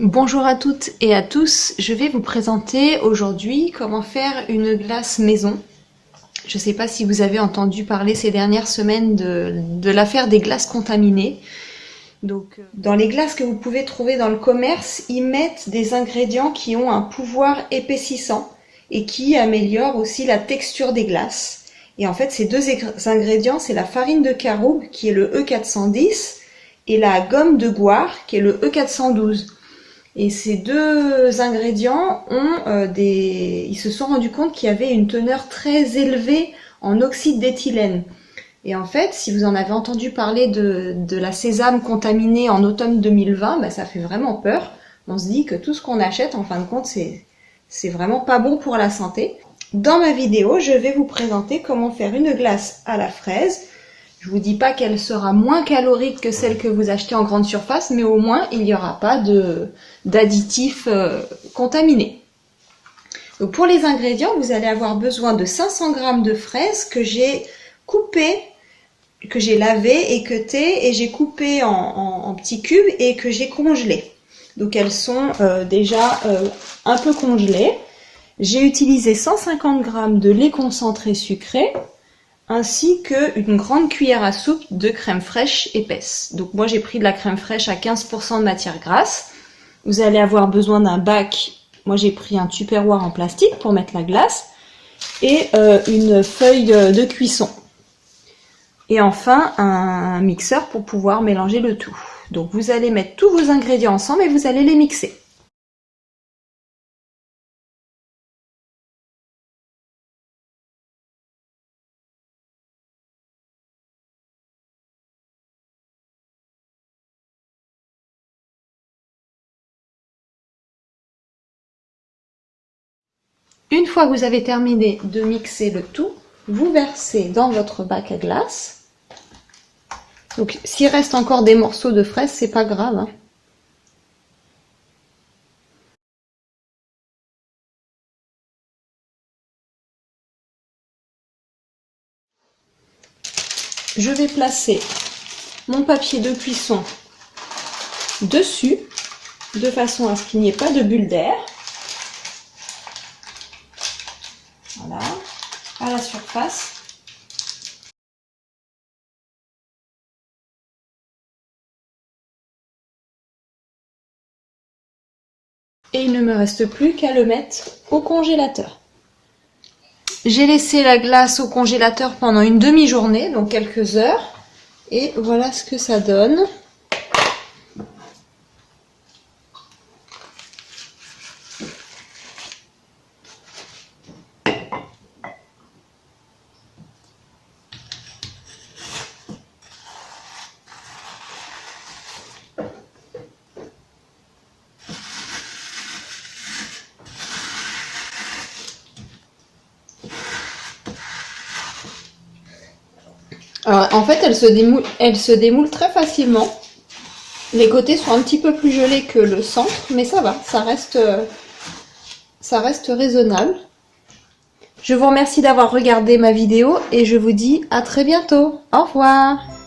Bonjour à toutes et à tous, je vais vous présenter aujourd'hui comment faire une glace maison. Je ne sais pas si vous avez entendu parler ces dernières semaines de l'affaire des glaces contaminées. Donc, dans les glaces que vous pouvez trouver dans le commerce, ils mettent des ingrédients qui ont un pouvoir épaississant et qui améliorent aussi la texture des glaces. Et en fait, ces deux ingrédients, c'est la farine de caroube qui est le E410 et la gomme de goire qui est le E412. Et ces deux ingrédients ils se sont rendus compte qu'il y avait une teneur très élevée en oxyde d'éthylène. Et en fait, si vous en avez entendu parler de la sésame contaminée en automne 2020, ça fait vraiment peur. On se dit que tout ce qu'on achète, en fin de compte, c'est vraiment pas bon pour la santé. Dans ma vidéo, je vais vous présenter comment faire une glace à la fraise. Je vous dis pas qu'elle sera moins calorique que celle que vous achetez en grande surface, mais au moins il n'y aura pas d'additifs contaminés. Donc pour les ingrédients, vous allez avoir besoin de 500 g de fraises que j'ai coupées, que j'ai lavées, équeutées et j'ai coupées en petits cubes et que j'ai congelées. Donc elles sont déjà un peu congelées. J'ai utilisé 150 g de lait concentré sucré, ainsi qu'une grande cuillère à soupe de crème fraîche épaisse. Donc moi j'ai pris de la crème fraîche à 15% de matière grasse. Vous allez avoir besoin d'un bac. Moi j'ai pris un tupperware en plastique pour mettre la glace et une feuille de cuisson. Et enfin un mixeur pour pouvoir mélanger le tout. Donc vous allez mettre tous vos ingrédients ensemble et vous allez les mixer. Une fois que vous avez terminé de mixer le tout, vous versez dans votre bac à glace. Donc s'il reste encore des morceaux de fraises, c'est pas grave, hein. Je vais placer mon papier de cuisson dessus, de façon à ce qu'il n'y ait pas de bulle d'air. Voilà, à la surface. Et il ne me reste plus qu'à le mettre au congélateur. J'ai laissé la glace au congélateur pendant une demi-journée, donc quelques heures. Et voilà ce que ça donne. Alors, en fait, elle se démoule très facilement. Les côtés sont un petit peu plus gelés que le centre, mais ça va, ça reste raisonnable. Je vous remercie d'avoir regardé ma vidéo et je vous dis à très bientôt. Au revoir!